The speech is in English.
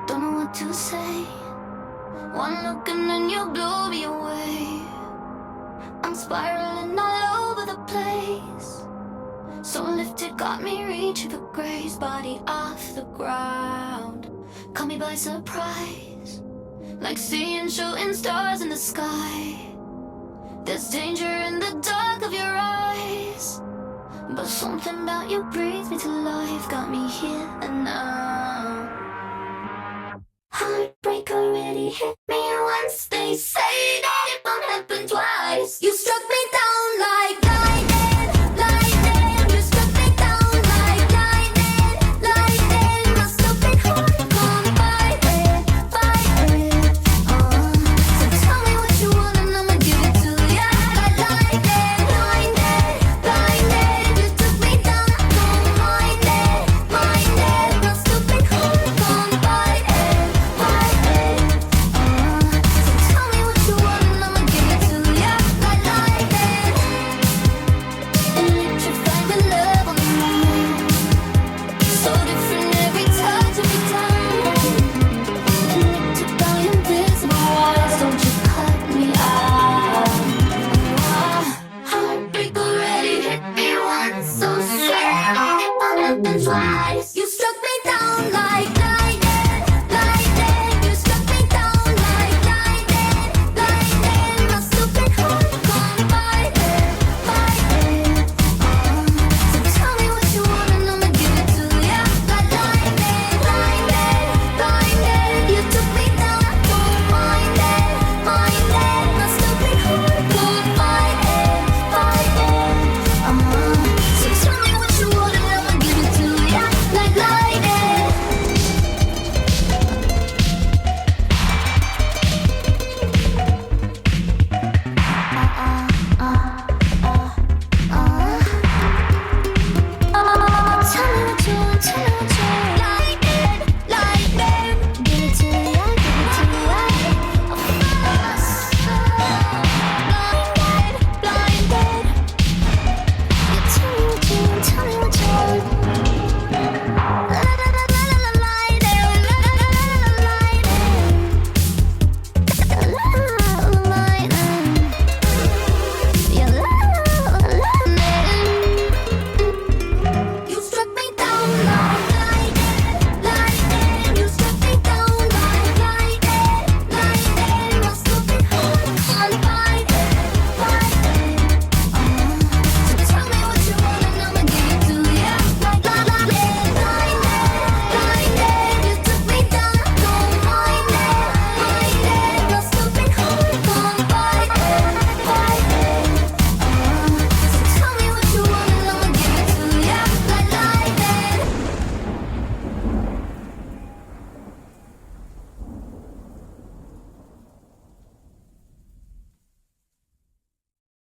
Don't know what to say. One look and then you blew me away. I'm spiraling all over the place. So lifted, got me reaching for grace. Body off the ground, caught me by surprise. Like seeing shooting stars in the sky. There's danger in the dark of your eyes, but something about you breathes me to life. Got me here and now. Heartbreak already hit me once. They say that it won't happen twice. You